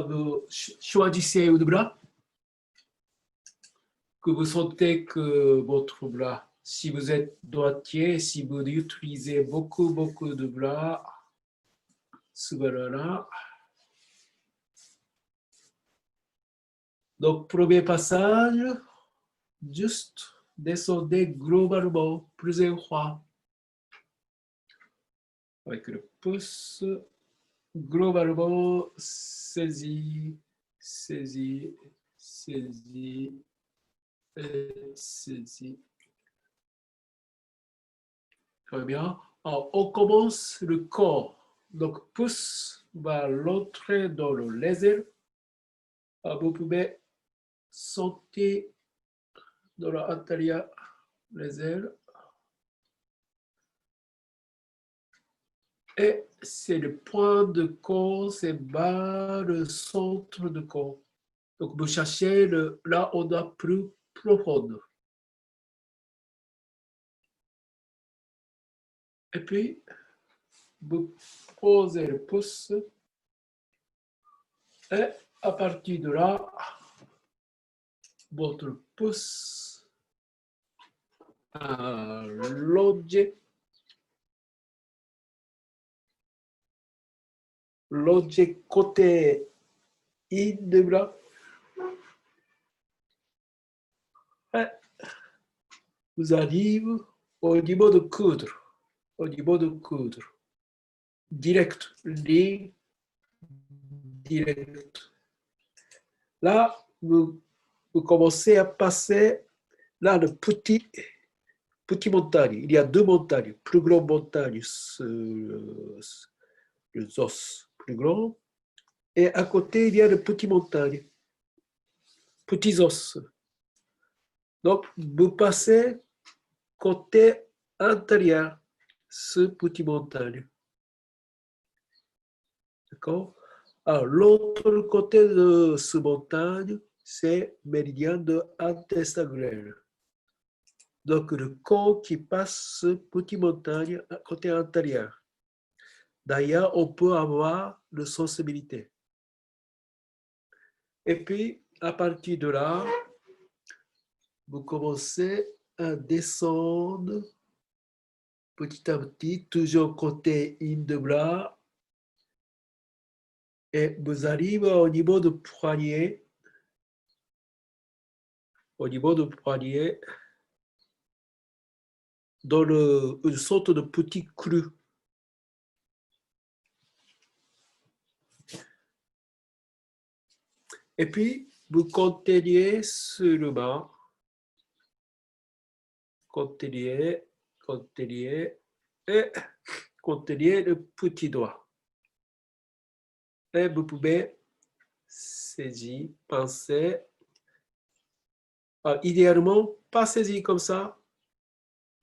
Vous choisissez un bras, que vous sentez que votre bras, si vous êtes droitier, si vous utilisez beaucoup de bras, ce bras-là. Donc, premier passage, juste descendez globalement plusieurs fois avec le pouce, globalement saisi, saisi, saisi, saisi. Très bien. Alors, on commence le corps. Donc, pouce va l'entrée dans le laser. Vous pouvez sentir dans l'intérieur les ailes. Et c'est le point de corps, c'est bas le centre de corps. Donc, vous cherchez là où on a plus profonde. Et puis, vous posez le pouce. Et à partir de là, votre pouce allongé. Longé côté in de bras. Et vous arrivez au niveau de coudre. Au niveau de coudre. Direct, ligne, direct. Là, vous commencez à passer là le petit montagne. Il y a deux montagnes, plus grande montagne sur les os plus grands, et à côté il y a le petit montagne, petits os. Donc vous passez côté intérieur ce petit montagne. D'accord? Alors l'autre côté de ce montagne, c'est méridien de intestin grêle. Donc, le corps qui passe ce petit montagne à côté intérieur. D'ailleurs, on peut avoir de sensibilité. Et puis, à partir de là, vous commencez à descendre petit à petit, toujours côté in de bras. Et vous arrivez au niveau de poignet. Au niveau de poignet, dans une sorte de petit cru. Et puis, vous continuez sur le bas. Continuez, continuez, et continuez le petit doigt. Et vous pouvez saisir, penser. Alors, idéalement, pas saisir comme ça.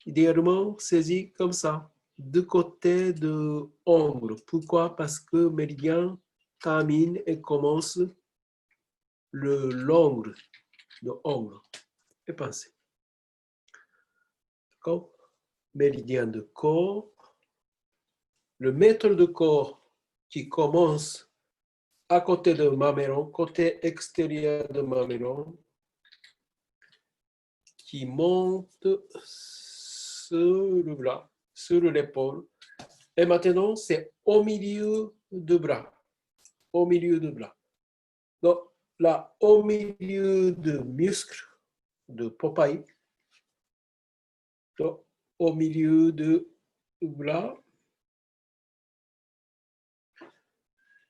Idéalement, saisir comme ça, de côté de l'ongle. Pourquoi? Parce que méridien termine et commence l'ongle de l'ongle. Et pensez. D'accord? Méridien de corps. Le maître de corps qui commence à côté de mamelon, côté extérieur de mamelon, qui monte sur le bras, sur l'épaule. Et maintenant, c'est au milieu du bras. Au milieu du bras. Donc, là, au milieu du muscle de Popeye, donc, au milieu du bras,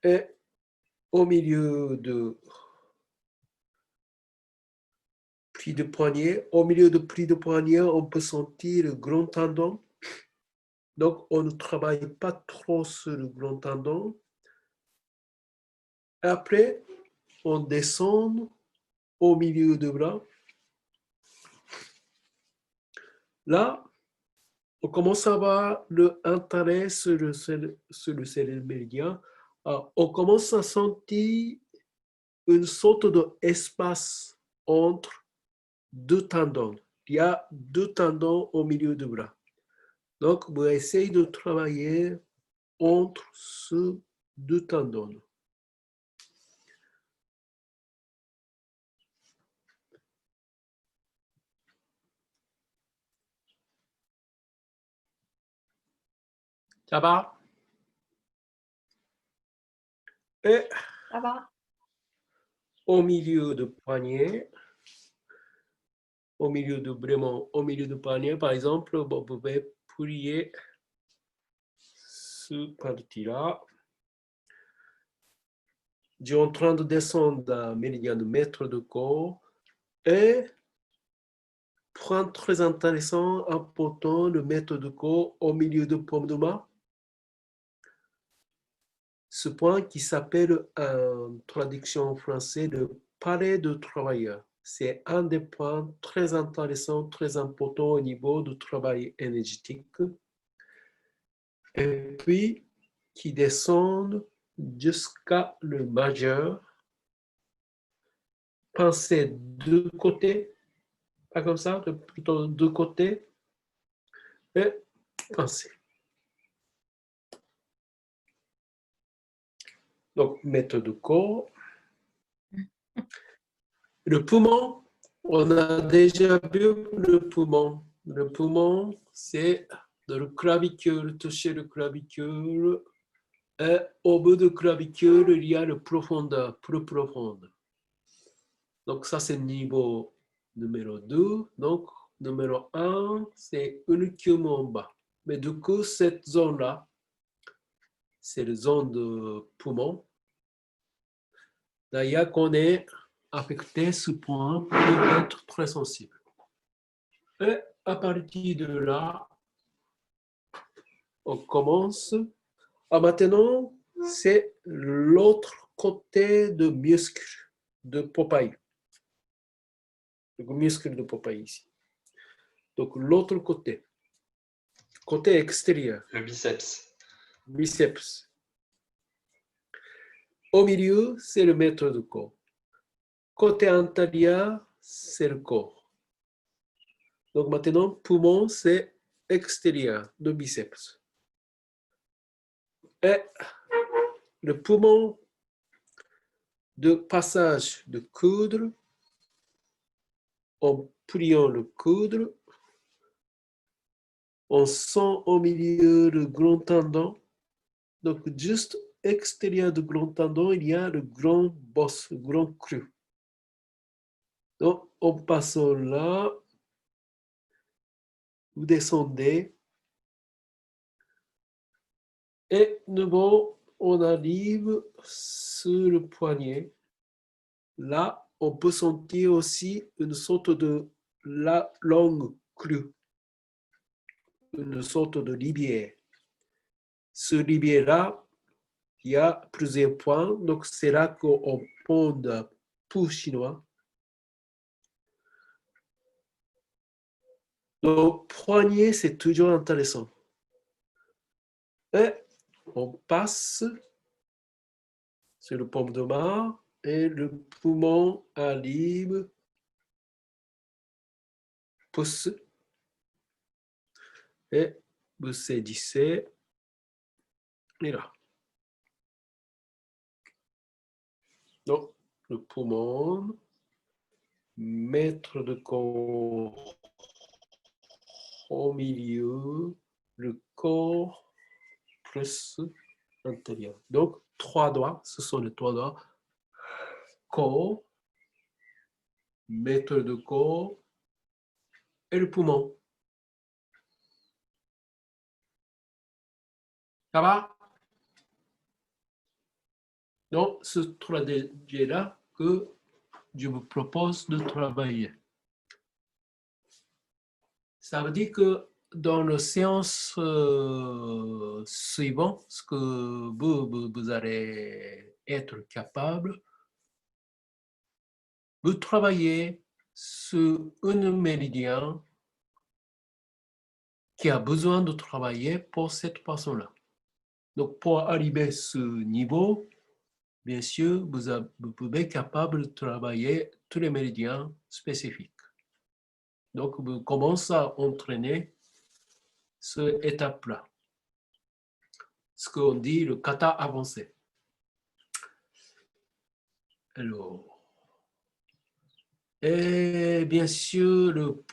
et au milieu de pli de poignet. Au milieu de pli de poignet, on peut sentir le grand tendon. Donc, on ne travaille pas trop sur le grand tendon. Après, on descend au milieu du bras. Là, on commence à avoir l'intérêt sur le cellule méridien. On commence à sentir une sorte d'espace entre deux tendons. Il y a deux tendons au milieu du bras. Donc, vous essayez de travailler entre ces deux tendons. Ça va? Et Ça va? au milieu du poignet, vraiment au milieu du poignet, par exemple, vous pouvez plier ce partie-là. Je suis en train de descendre la méridien de mètre de corps et point très intéressant, important, le mètre de corps au milieu de paume de main. Ce point qui s'appelle en traduction en français le palais de travailleur. C'est un des points très intéressants, très importants au niveau du travail énergétique. Et puis, qui descendent jusqu'à le majeur. Pensez deux côtés, pas comme ça, plutôt deux côtés, et pensez. Donc, méthode de corps. Le poumon, on a déjà vu le poumon. Le poumon, c'est le clavicule, toucher le clavicule. Et au bout du clavicule, il y a le profondeur, plus profonde. Donc, ça, c'est niveau numéro 2. Donc, numéro 1, c'est uniquement en bas. Mais du coup, cette zone-là, c'est la zone de poumon. D'ailleurs, qu'on est affecté, ce point peut être très sensible. Et à partir de là, on commence. Maintenant, c'est l'autre côté de muscle de Popeye. Le muscle de Popeye ici. Donc, l'autre côté. Côté extérieur. Le biceps. Biceps. Au milieu, c'est le mètre du corps. Côté antérieur, c'est le corps. Donc maintenant, poumon, c'est extérieur de biceps. Et le poumon de passage de coude, en pliant le coude, on sent au milieu le grand tendon. Donc juste extérieur du grand tendon, il y a le grand boss, le grand cru. Donc en passant là, vous descendez et nouveau, on arrive sur le poignet. Là, on peut sentir aussi une sorte de la langue crue, une sorte de libière. Ce libière-là, il y a plusieurs points, donc c'est là qu'on pond pour chinois. Donc, poignet, c'est toujours intéressant. Et on passe sur le paume de main et le poumon arrive, pousse et vous saisissez. Et là. Donc, le poumon, mètre de corps au milieu, le corps plus intérieur. Donc, trois doigts, ce sont les trois doigts. Corps, mètre de corps et le poumon. Ça va? Donc, ce stratégie-là que je vous propose de travailler. Ça veut dire que dans la séance suivante, ce que vous allez être capable, vous travaillez sur un méridien qui a besoin de travailler pour cette personne-là. Donc, pour arriver à ce niveau, bien sûr, vous pouvez être capable de travailler tous les méridiens spécifiques. Donc, vous commencez à entraîner cette étape-là. Ce qu'on dit le kata avancé. Alors, et bien sûr, le